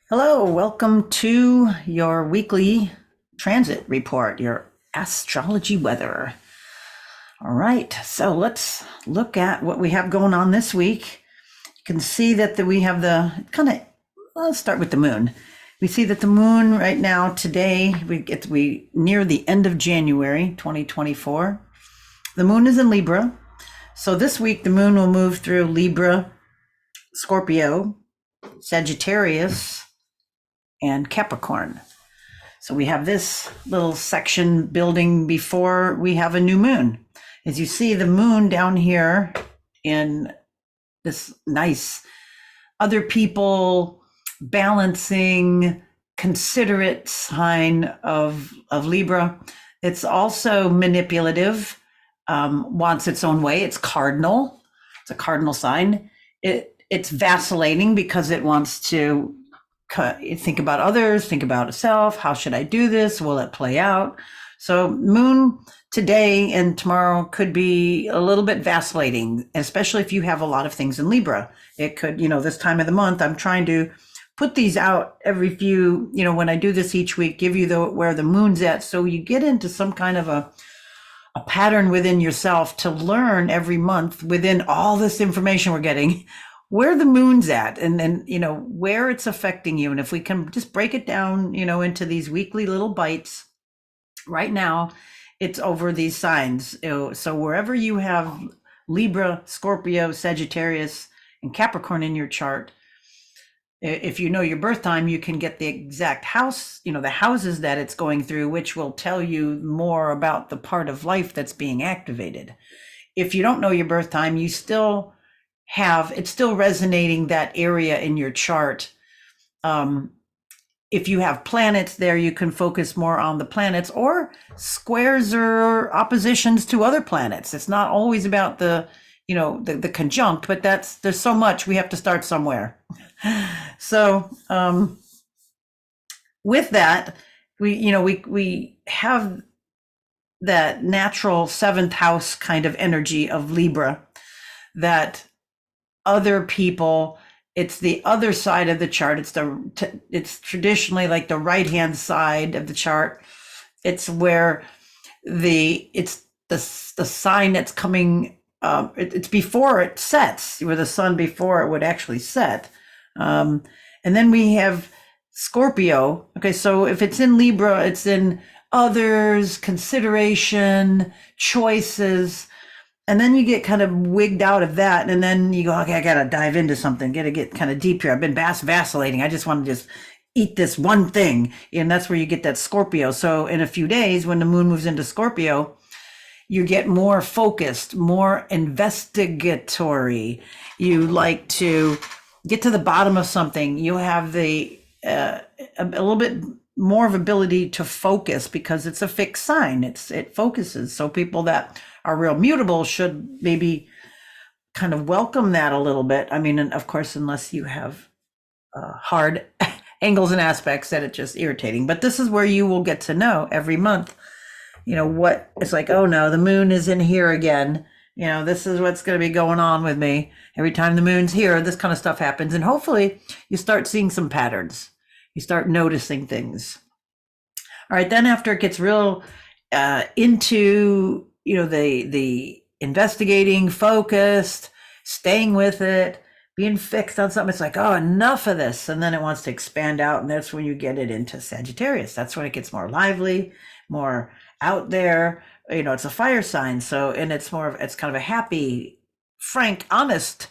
Hello, welcome to your weekly transit report, your astrology weather. All right, so let's look at what we have going on this week. You can see that we have let's start with the moon. We see that the moon right now today, we near the end of January 2024. The moon is in Libra. So this week the moon will move through Libra, Scorpio, Sagittarius, and Capricorn. So we have this little section building before we have a new moon. As you see, the moon down here in this nice other people balancing considerate sign of Libra. It's also manipulative, wants its own way. It's cardinal. It's a cardinal sign. It's vacillating because it wants to think about others, think about itself. How should I do this? Will it play out? So moon today and tomorrow could be a little bit vacillating, especially if you have a lot of things in Libra. It could, this time of the month, I'm trying to put these out every few, when I do this each week, give you where the moon's at. So you get into some kind of a pattern within yourself to learn every month within all this information we're getting where the moon's at and where it's affecting you. And if we can just break it down, into these weekly little bites. Right now, it's over these signs. So wherever you have Libra, Scorpio, Sagittarius, and Capricorn in your chart, if you know your birth time, you can get the exact house, the houses that it's going through, which will tell you more about the part of life that's being activated. If you don't know your birth time, you still it's still resonating that area in your chart. If you have planets there, you can focus more on the planets or squares or oppositions to other planets. It's not always about the conjunct, but there's so much, we have to start somewhere. So with that, we have that natural seventh house kind of energy of Libra, that other people, it's the other side of the chart. It's traditionally like the right hand side of the chart. It's where it's the sign that's coming. It's before it sets, where the sun before it would actually set. And then we have Scorpio. Okay, so if it's in Libra, it's in others, consideration, choices. And then you get kind of wigged out of that. And then you go, okay, I got to dive into something, got to get kind of deep here. I've been vacillating. I just want to just eat this one thing. And that's where you get that Scorpio. So in a few days, when the moon moves into Scorpio, you get more focused, more investigatory. You like to get to the bottom of something. You have a little bit more of ability to focus because it's a fixed sign. It focuses. So people that are real mutable should maybe kind of welcome that a little bit. I mean, and of course, unless you have hard angles and aspects that it's just irritating. But this is where you will get to know every month, what it's like. Oh no, the moon is in here again. This is what's going to be going on with me. Every time the moon's here, this kind of stuff happens. And hopefully you start seeing some patterns. You start noticing things. All right, then after it gets real into, the investigating, focused, staying with it, being fixed on something, it's like, oh, enough of this. And then it wants to expand out. And that's when you get it into Sagittarius. That's when it gets more lively, more out there. It's a fire sign. So, and it's kind of a happy, frank, honest,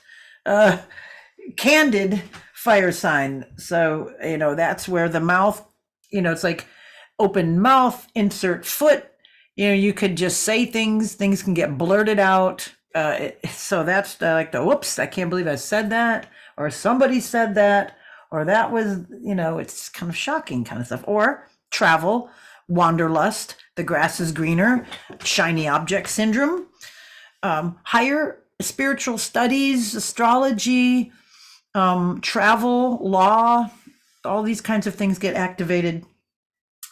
candid fire sign. So, that's where the mouth, it's like open mouth, insert foot. You could just say things can get blurted out. So that's like the whoops, I can't believe I said that, or somebody said that, or that was, it's kind of shocking kind of stuff. Or travel, wanderlust, the grass is greener, shiny object syndrome, higher spiritual studies, astrology, travel, law, all these kinds of things get activated.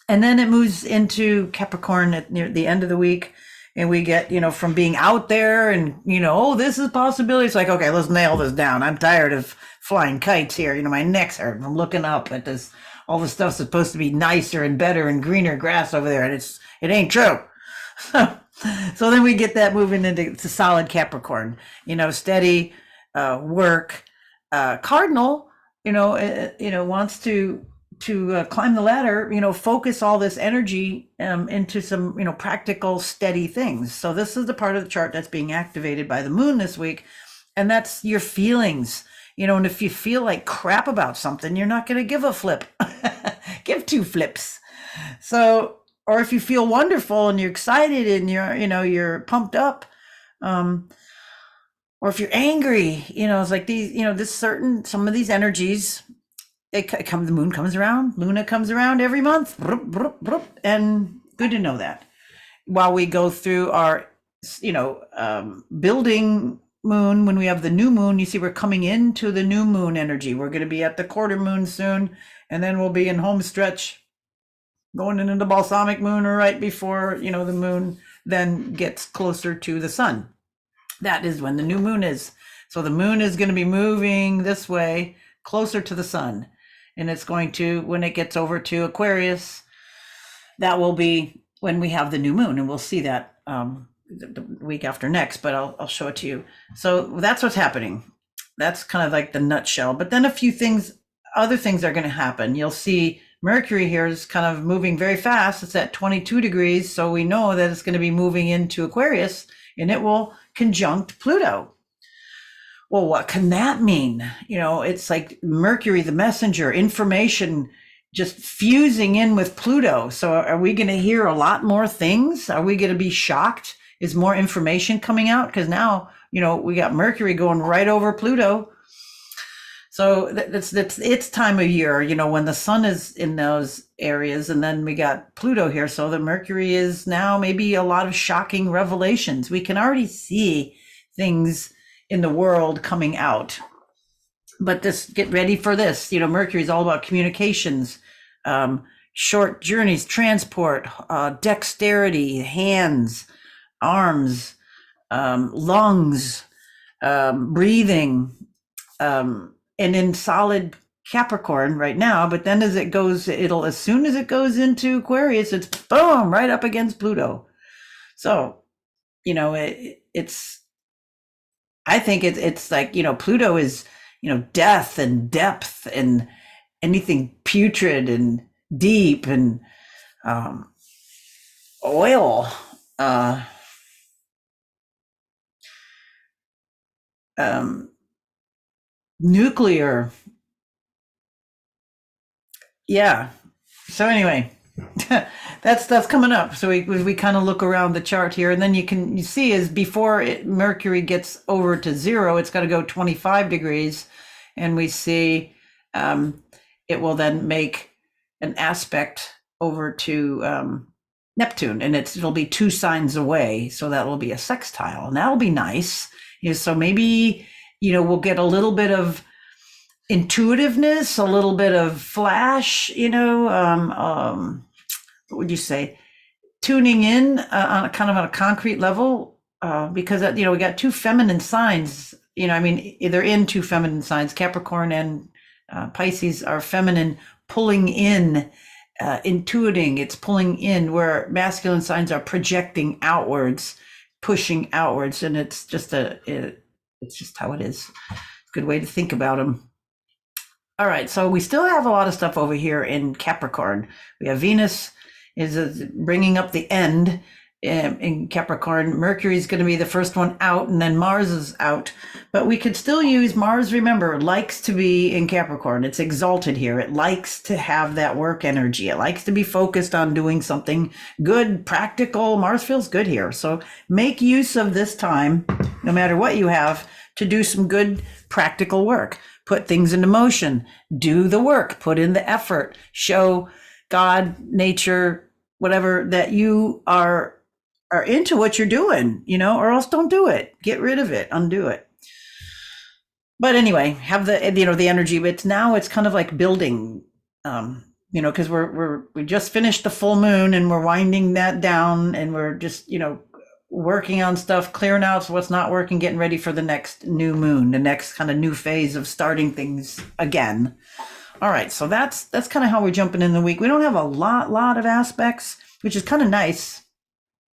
And then it moves into Capricorn near the end of the week. And we get, from being out there and, oh, this is a possibility. It's like, okay, let's nail this down. I'm tired of flying kites here. My neck's hurt. I'm looking up at this, all the stuff's supposed to be nicer and better and greener grass over there. And it ain't true. So then we get that moving into solid Capricorn, steady work. Cardinal, wants to climb the ladder, focus all this energy into some, practical, steady things. So this is the part of the chart that's being activated by the moon this week. And that's your feelings, and if you feel like crap about something, you're not going to give a flip, give two flips. So, or if you feel wonderful and you're excited and you're pumped up, or if you're angry, it's like these, some of these energies, the moon comes around, Luna comes around every month, and good to know that. While we go through our, building moon, when we have the new moon, you see we're coming into the new moon energy. We're going to be at the quarter moon soon, and then we'll be in home stretch, going into the balsamic moon right before, the moon then gets closer to the sun. That is when the new moon is. So the moon is going to be moving this way, closer to the sun. And it's going to, when it gets over to Aquarius, that will be when we have the new moon. And we'll see that the week after next, but I'll show it to you. So that's what's happening. That's kind of like the nutshell. But then a few things, other things are going to happen. You'll see Mercury here is kind of moving very fast. It's at 22 degrees. So we know that it's going to be moving into Aquarius, and it will conjunct Pluto. Well, what can that mean? It's like Mercury, the messenger, information just fusing in with Pluto. So are we going to hear a lot more things? Are we going to be shocked? Is more information coming out? Because now, we got Mercury going right over Pluto. So that's its time of year, when the sun is in those areas, and then we got Pluto here. So the Mercury is now maybe a lot of shocking revelations. We can already see things in the world coming out. But get ready for this. Mercury is all about communications, short journeys, transport, dexterity, hands, arms, lungs, breathing, and in solid Capricorn right now. But then as soon as it goes into Aquarius, it's boom, right up against Pluto. So, I think it's like, Pluto is, death and depth and anything putrid and deep and oil, nuclear. Yeah. So anyway, that stuff's coming up. So we kind of look around the chart here, and then you see is before Mercury gets over to 0, it's got to go 25 degrees, and we see it will then make an aspect over to Neptune, and it'll be 2 signs away. So that will be a sextile, and that'll be nice. So maybe we'll get a little bit of intuitiveness, a little bit of flash, what would you say, tuning in on a concrete level, because we got 2 feminine signs, they're in 2 feminine signs. Capricorn and Pisces are feminine, pulling in, intuiting. It's pulling in, where masculine signs are projecting outwards, pushing outwards, and it's just how it is. Good way to think about them. All right, so we still have a lot of stuff over here in Capricorn. We have Venus is bringing up the end in Capricorn. Mercury is going to be the first one out, and then Mars is out. But we could still use Mars, remember, likes to be in Capricorn. It's exalted here. It likes to have that work energy. It likes to be focused on doing something good, practical. Mars feels good here. So make use of this time, no matter what you have, to do some good practical work. Put things into motion, do the work, put in the effort, show God, nature, whatever, that you are into what you're doing, or else don't do it. Get rid of it, undo it. But anyway, have the energy. But it's kind of like building, because we just finished the full moon and we're winding that down, and we're just, working on stuff, clearing out what's not working, getting ready for the next new moon, the next kind of new phase of starting things again. All right, so that's kind of how we're jumping in the week. We don't have a lot of aspects, which is kind of nice.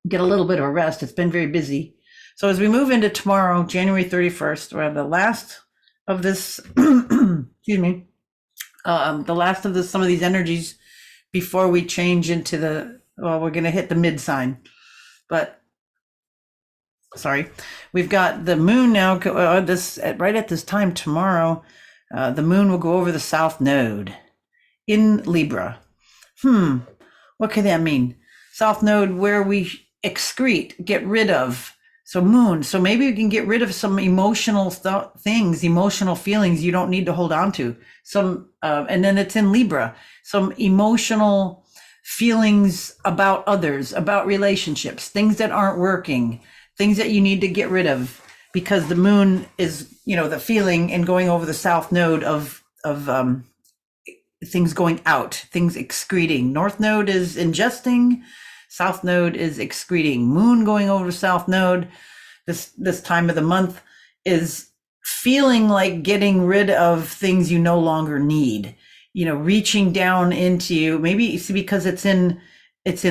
Get a little bit of a rest. It's been very busy. So as we move into tomorrow, January 31st, we're the last of this, excuse me, the last of some of these energies before we change into we're going to hit the mid sign. But sorry, we've got the moon now, right at this time tomorrow, the moon will go over the south node in Libra. What could that mean? South node, where we excrete, get rid of. So moon. So maybe we can get rid of some emotional things, emotional feelings you don't need to hold on to. And then it's in Libra. Some emotional feelings about others, about relationships, things that aren't working, things that you need to get rid of, because the moon is, the feeling and going over the south node of things going out, things excreting. North node is ingesting. South node is excreting. Moon going over south node this time of the month is feeling like getting rid of things you no longer need. Reaching down into, maybe it's because it's in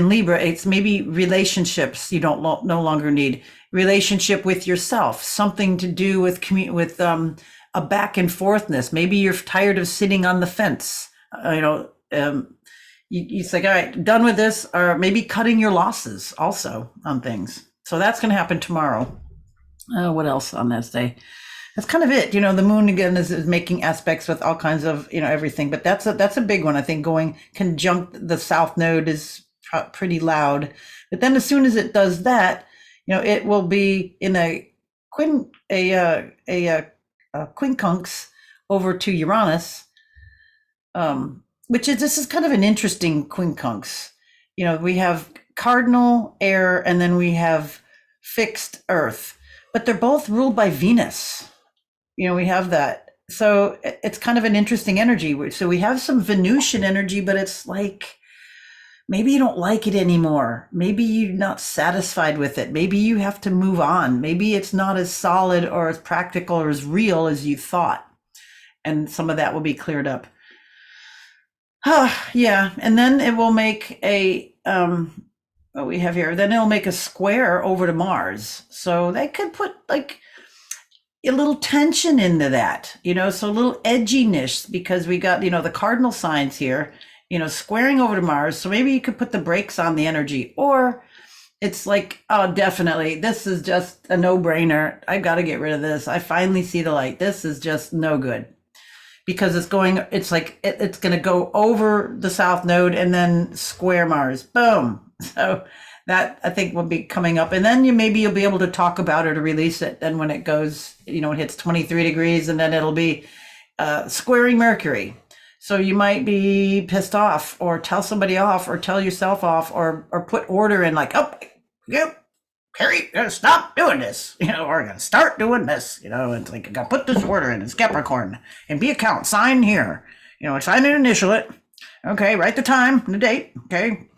Libra. It's maybe relationships you don't no longer need. Relationship with yourself, something to do with a back and forthness. Maybe you're tired of sitting on the fence. It's like, all right, done with this, or maybe cutting your losses also on things. So that's going to happen tomorrow. What else on this day? That's kind of it. The moon again is making aspects with all kinds of, everything, but that's a big one. I think going conjunct the south node is pretty loud, but then as soon as it does that, it will be in a quincunx over to Uranus, this is kind of an interesting quincunx. We have cardinal air and then we have fixed earth, but they're both ruled by Venus. We have that. So it's kind of an interesting energy. So we have some Venusian energy, but it's like, maybe you don't like it anymore. Maybe you're not satisfied with it. Maybe you have to move on. Maybe it's not as solid or as practical or as real as you thought. And some of that will be cleared up. Yeah, and then it will make what we have here, then it'll make a square over to Mars. So they could put like a little tension into that, so a little edginess, because we got, the cardinal signs here, squaring over to Mars. So maybe you could put the brakes on the energy, or it's like, oh, definitely, this is just a no-brainer. I got to get rid of this. I finally see the light. This is just no good. Because it's going to go over the south node and then square Mars. Boom. So that I think will be coming up. And then you'll be able to talk about it or release it. Then when it goes, it hits 23 degrees, and then it'll be squaring Mercury. So you might be pissed off, or tell somebody off, or tell yourself off, or put order in, like, oh, Carrie, gotta stop doing this, or gonna start doing this, it's like, I gotta put this order in. It's Capricorn, and be account, sign here, sign and initial it. Okay, write the time and the date. Okay.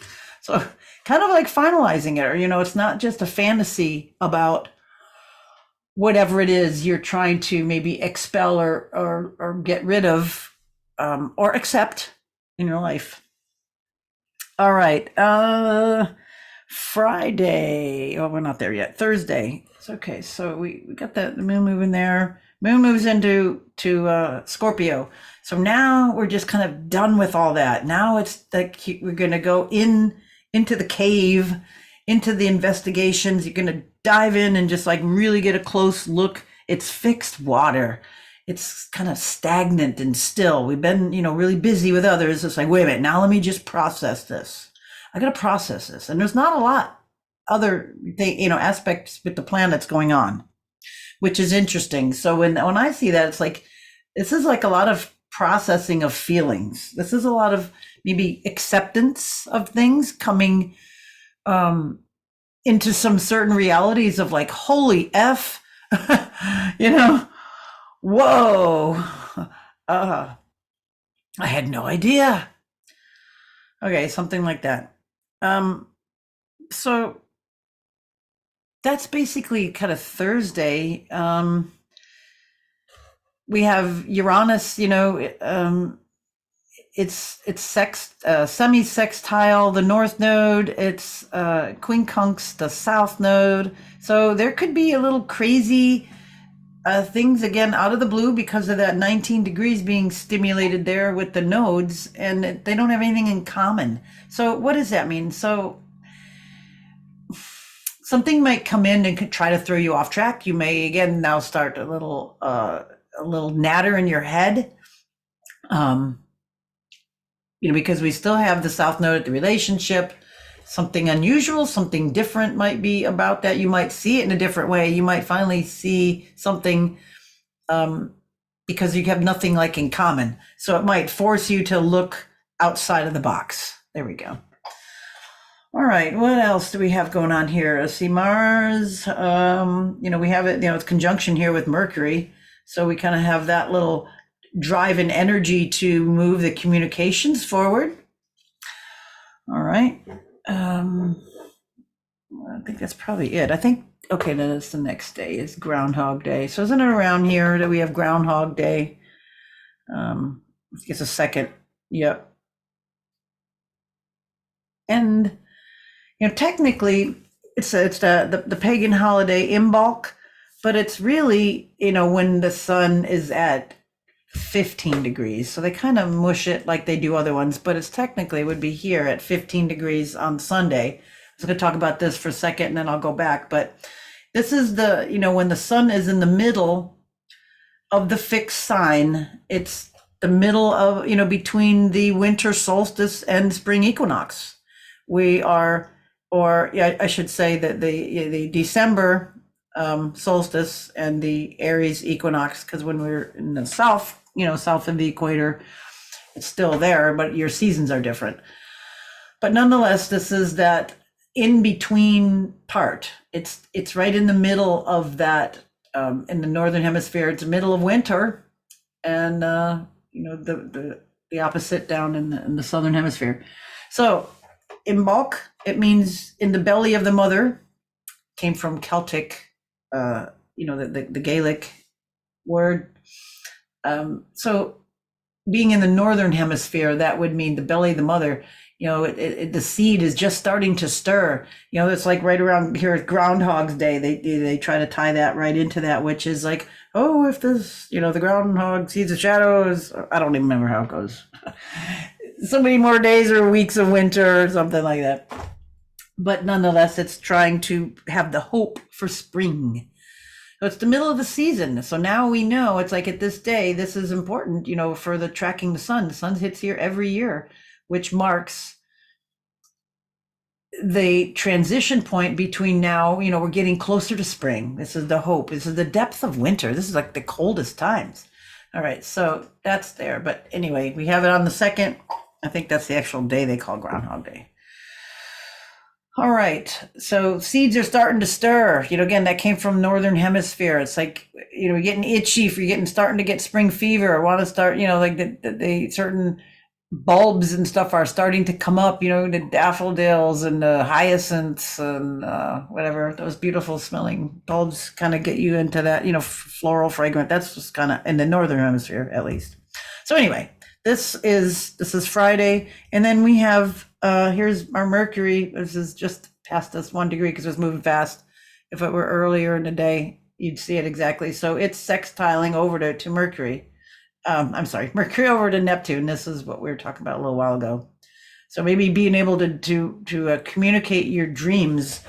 So kind of like finalizing it, or, it's not just a fantasy about whatever it is you're trying to maybe expel or get rid of, or accept in your life. All right. Friday. Oh, we're not there yet. Thursday. It's okay. So we got the moon moving there. Moon moves into Scorpio. So now we're just kind of done with all that. Now it's like we're going to go into the cave, into the investigations. You're going to dive in and just like really get a close look. It's fixed water. It's kind of stagnant and still. We've been, really busy with others. It's like, wait a minute, now let me just process this. I got to process this. And there's not a lot other aspects with the planets going on, which is interesting. So when I see that, it's like, this is like a lot of processing of feelings. This is a lot of maybe acceptance of things coming into some certain realities of like, holy F, whoa, I had no idea. Okay, something like that. So that's basically kind of Thursday. We have Uranus, it's semi-sextile, the north node, it's quincunx, the south node. So there could be a little crazy things again out of the blue because of that 19 degrees being stimulated there with the nodes, and they don't have anything in common. So what does that mean? So something might come in and try to throw you off track. You may again now start a little natter in your head. Because we still have the south node at the relationship. Something unusual, something different might be about that. You might see it in a different way. You might finally see something because you have nothing like in common. So it might force you to look outside of the box. There we go. All right, what else do we have going on here? Let's see, Mars, we have it, it's conjunction here with Mercury. So we kind of have that little drive and energy to move the communications forward. All right. I think that's probably it. I think, okay, that's the next day is Groundhog Day. So isn't it around here that we have Groundhog Day? It's a second. Yep. And, technically it's the pagan holiday Imbolc, but it's really, when the sun is at 15 degrees. So they kind of mush it like they do other ones, but it's technically would be here at 15 degrees on Sunday. I was going to talk about this for a second and then I'll go back, but this is when the sun is in the middle of the fixed sign, it's the middle of, between the winter solstice and spring equinox. We are, I should say that the December solstice and the Aries equinox, because when we're in the south, south of the equator, it's still there, but your seasons are different. But nonetheless, this is that in between part. It's right in the middle of that, in the northern hemisphere, it's the middle of winter, and the opposite down in the southern hemisphere. So Imbolc, it means in the belly of the mother, came from Celtic, the Gaelic word. So being in the northern hemisphere, that would mean the belly of the mother, the seed is just starting to stir. It's like right around here at Groundhog's Day, they try to tie that right into that, which is like, oh, if this, the groundhog sees the shadows, I don't even remember how it goes. So many more days or weeks of winter or something like that. But nonetheless, it's trying to have the hope for spring. So it's the middle of the season. So now we know it's like at this day, this is important, for the tracking the sun. The sun hits here every year, which marks the transition point between now, we're getting closer to spring. This is the hope. This is the depth of winter. This is like the coldest times. All right. So that's there. But anyway, we have it on the 2nd. I think that's the actual day they call Groundhog Day. All right, so seeds are starting to stir. Again, that came from northern hemisphere. It's like, you're getting itchy, if you're starting to get spring fever, or want to start, like the certain bulbs and stuff are starting to come up. The daffodils and the hyacinths and whatever, those beautiful smelling bulbs kind of get you into that, floral fragrant. That's just kind of in the northern hemisphere, at least. So anyway, this is Friday, and then we have. Here's our Mercury. This is just past us 1 degree because it was moving fast. If it were earlier in the day, you'd see it exactly. So it's sextiling over to Mercury. Mercury over to Neptune. This is what we were talking about a little while ago. So maybe being able to communicate your dreams,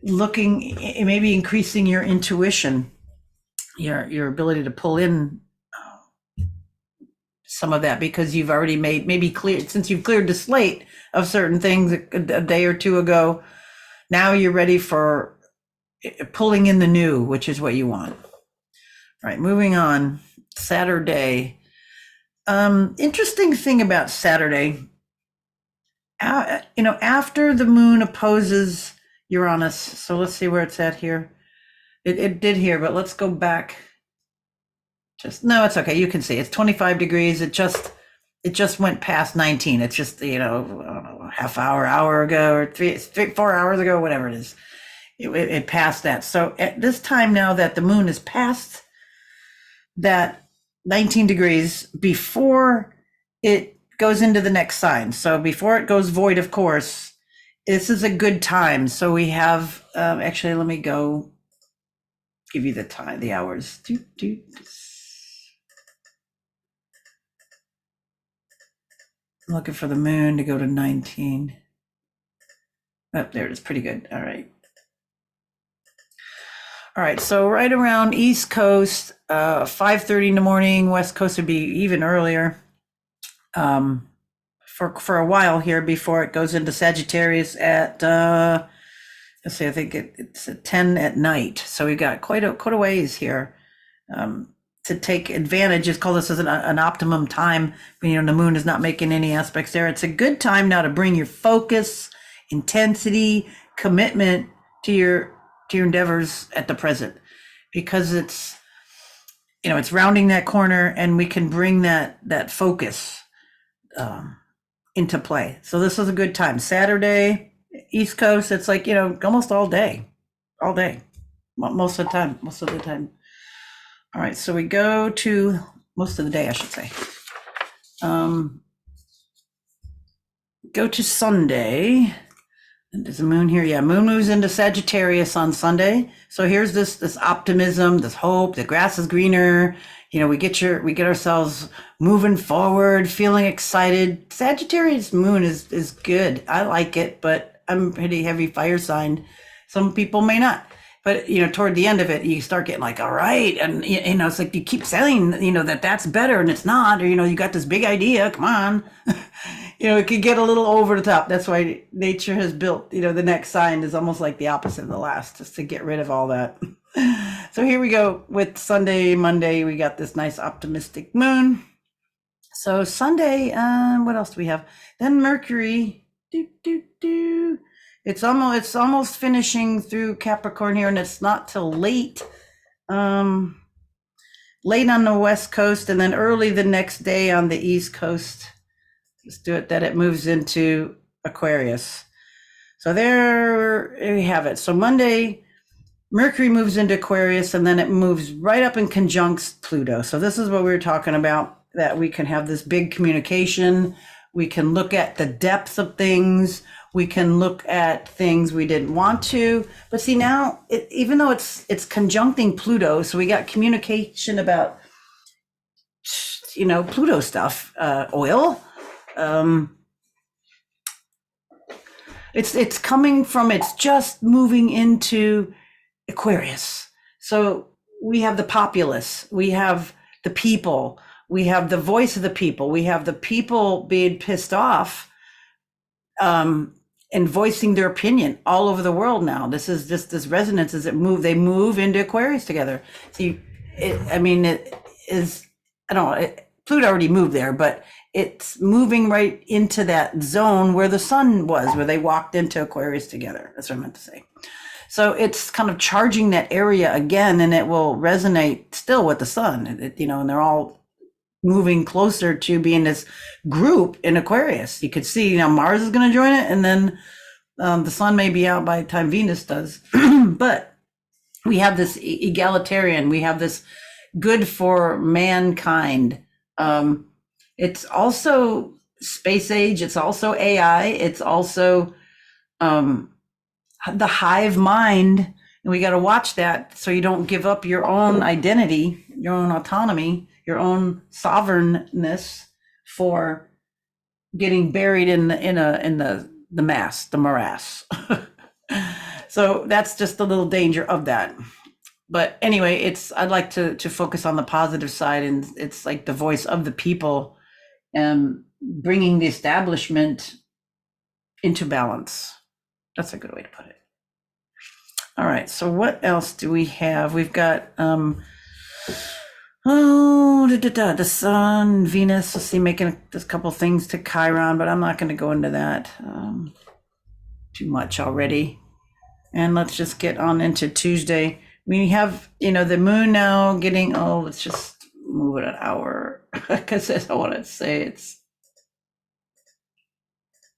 maybe increasing your intuition, your ability to pull in some of that, because you've already since you've cleared the slate of certain things a day or two ago, now you're ready for pulling in the new, which is what you want. All right, moving on. Saturday. Interesting thing about Saturday, after the moon opposes Uranus, so let's see where it's at here. It did here, but let's go back. No, it's okay. You can see it's 25 degrees. It just went past 19. It's just, I don't know, half hour ago, or 4 hours ago, whatever it is. it passed that. So at this time now that the moon is past that 19 degrees before it goes into the next sign. So before it goes void, of course, this is a good time. So we have, actually, let me go give you the time, the hours. I'm looking for the moon to go to 19. Oh, there it is. Pretty good. All right. All right. So right around East Coast, 5:30 in the morning. West Coast would be even earlier. For a while here before it goes into Sagittarius at let's see, I think it's at 10 at night. So we've got quite a ways here to take advantage. Just call this as an optimum time. You know, the moon is not making any aspects there. It's a good time now to bring your focus, intensity, commitment to your endeavors at the present, because it's, you know, it's rounding that corner, and we can bring that focus into play. So this is a good time. Saturday, East Coast, it's like, you know, almost all day, most of the time. All right, so we go to most of the day, I should say. Go to Sunday. And there's a moon here. Yeah, moon moves into Sagittarius on Sunday. So here's this optimism, this hope. The grass is greener. You know, we get ourselves moving forward, feeling excited. Sagittarius moon is good. I like it, but I'm a pretty heavy fire sign. Some people may not. But, you know, toward the end of it, you start getting like, all right. And, you know, it's like you keep saying, you know, that's better and it's not. Or, you know, you got this big idea. Come on. You know, it could get a little over the top. That's why nature has built, you know, the next sign is almost like the opposite of the last, just to get rid of all that. So here we go with Sunday, Monday. We got this nice optimistic moon. So Sunday, what else do we have? Then Mercury. It's almost finishing through Capricorn here, and it's not till late on the West Coast, and then early the next day on the East Coast. Let's do it that it moves into Aquarius. So there we have it. So Monday, Mercury moves into Aquarius, and then it moves right up and conjuncts Pluto. So this is what we were talking about, that we can have this big communication. We can look at the depth of things. We can look at things we didn't want to. But see, now, even though it's conjuncting Pluto, so we got communication about, you know, Pluto stuff, oil. It's coming from, it's just moving into Aquarius. So we have the populace, we have the people, we have the voice of the people, we have the people being pissed off and voicing their opinion all over the world now. This is just this resonance as they move into Aquarius together. See, it is, I don't know, Pluto already moved there, but it's moving right into that zone where the sun was, where they walked into Aquarius together. That's what I meant to say. So it's kind of charging that area again, and it will resonate still with the sun, you know, and they're all moving closer to being this group in Aquarius. You could see, you know, Mars is going to join it, and then the sun may be out by the time Venus does. But we have this egalitarian, we have this good for mankind. It's also space age, it's also AI, it's also the hive mind, and we got to watch that so you don't give up your own identity, your own autonomy, your own sovereignness for getting buried in the morass. So that's just a little danger of that. But anyway, I'd like to focus on the positive side, and it's like the voice of the people and bringing the establishment into balance. That's a good way to put it. All right, so what else do we have? We've got the sun, Venus. Let's see, making a couple things to Chiron, but I'm not going to go into that too much already. And let's just get on into Tuesday. We have, you know, the moon now getting, let's just move it an hour, because I don't want to say it's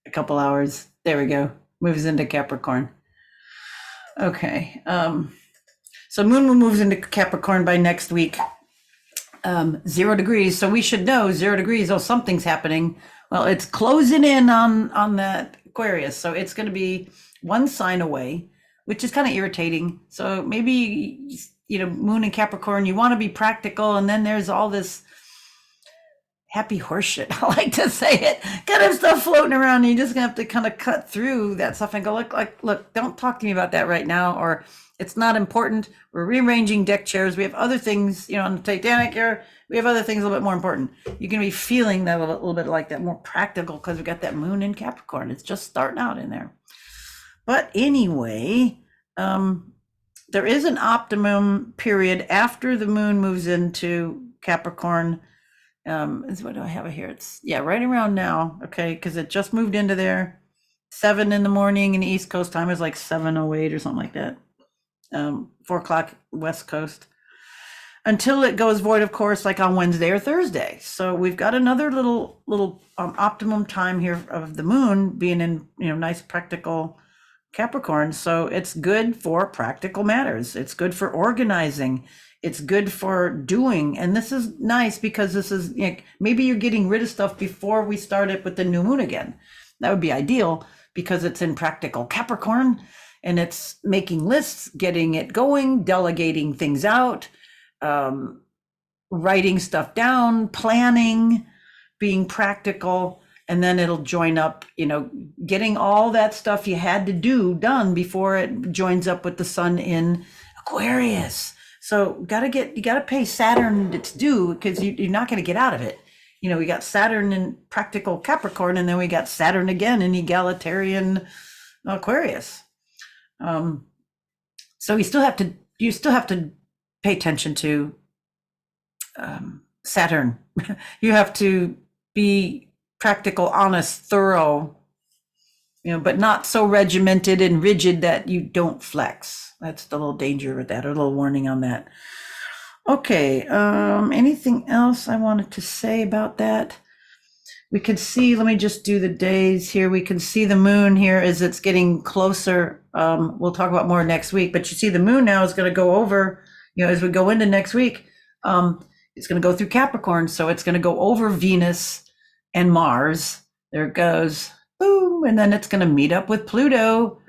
a couple hours. There we go. Moves into Capricorn. Okay. So moon moves into Capricorn by next week. 0 degrees. So we should know 0 degrees. Oh, something's happening. Well, it's closing in on that Aquarius. So it's going to be one sign away, which is kind of irritating. So maybe, moon in Capricorn, you want to be practical. And then there's all this happy horseshit, I like to say it, kind of stuff floating around. And you're just going to have to kind of cut through that stuff and go, look, don't talk to me about that right now. Or it's not important. We're rearranging deck chairs. We have other things, on the Titanic here. We have other things a little bit more important. You're going to be feeling that a little bit like that, more practical, because we got that moon in Capricorn. It's just starting out in there. But anyway, there is an optimum period after the moon moves into Capricorn. What do I have here? It's right around now. Okay, because it just moved into there. 7 in the morning in the East Coast time is like 7:08 or something like that. 4 o'clock West Coast, until it goes void, of course, like on Wednesday or Thursday. So we've got another little optimum time here of the moon being in nice practical Capricorn. So it's good for practical matters. It's good for organizing. It's good for doing. And this is nice because this is maybe you're getting rid of stuff before we start it with the new moon again. That would be ideal because it's in practical Capricorn. And it's making lists, getting it going, delegating things out, writing stuff down, planning, being practical, and then it'll join up, getting all that stuff you had to do done before it joins up with the sun in Aquarius. So you got to pay Saturn its due, because you're not going to get out of it. We got Saturn in practical Capricorn, and then we got Saturn again in egalitarian Aquarius. So you still have to pay attention to Saturn. You have to be practical, honest, thorough, but not so regimented and rigid that you don't flex. That's the little danger with that, or a little warning on that. Okay. Anything else I wanted to say about that? We can see, let me just do the days here. We can see the moon here as it's getting closer. We'll talk about more next week, but you see the moon now is going to go over, as we go into next week, it's going to go through Capricorn. So it's going to go over Venus and Mars. There it goes. Boom. And then it's going to meet up with Pluto,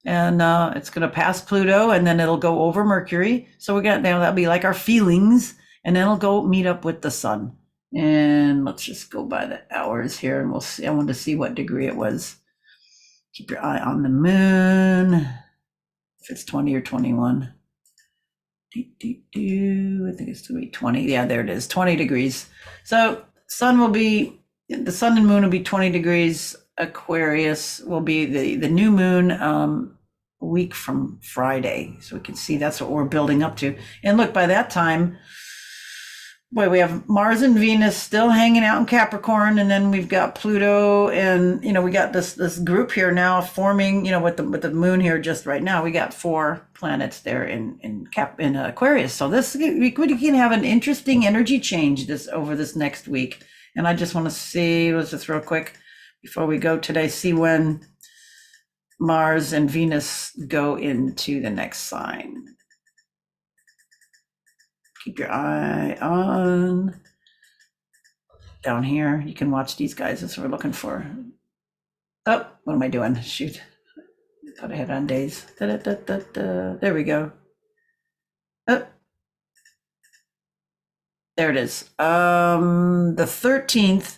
and it's going to pass Pluto, and then it'll go over Mercury. So we're going to, that'll be like our feelings, and then it'll go meet up with the sun. And let's just go by the hours here, and we'll see. I want to see what degree it was. Keep your eye on the moon, if it's 20 or 21. I think it's going to be 20. Yeah, there it is, 20 degrees. So the sun and moon will be 20 degrees. Aquarius will be the new moon a week from Friday. So we can see that's what we're building up to. And look, by that time, we have Mars and Venus still hanging out in Capricorn, and then we've got Pluto, and we got this group here now forming, with the moon here just right now. We got 4 planets there in Aquarius. So we can have an interesting energy change over this next week. And I just want to see, let's just real quick before we go today, see when Mars and Venus go into the next sign. Keep your eye on down here. You can watch these guys. That's what we're looking for. Oh, what am I doing? Shoot. I thought I had on days. There we go. Oh. There it is. The 13th,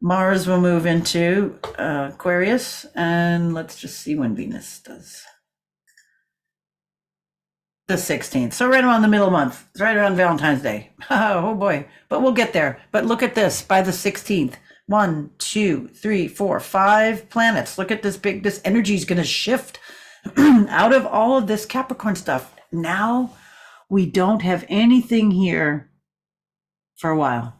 Mars will move into Aquarius, and let's just see when Venus does. The 16th. So right around the middle of the month. It's right around Valentine's Day. Oh boy. But we'll get there. But look at this. By the 16th, 1, 2, 3, 4, 5 planets. Look at this energy is going to shift out of all of this Capricorn stuff. Now we don't have anything here for a while.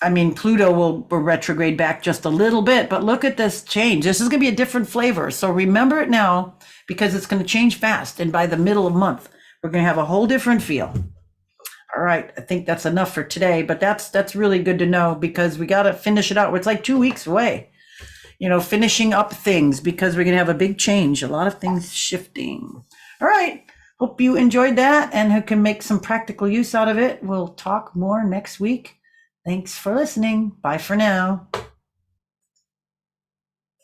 I mean, Pluto will retrograde back just a little bit, but look at this change. This is going to be a different flavor. So remember it now, because it's going to change fast. And by the middle of the month, we're going to have a whole different feel. All right. I think that's enough for today, but that's really good to know, because we got to finish it out. It's like 2 weeks away. finishing up things because we're going to have a big change, a lot of things shifting. All right. Hope you enjoyed that and who can make some practical use out of it. We'll talk more next week. Thanks for listening. Bye for now.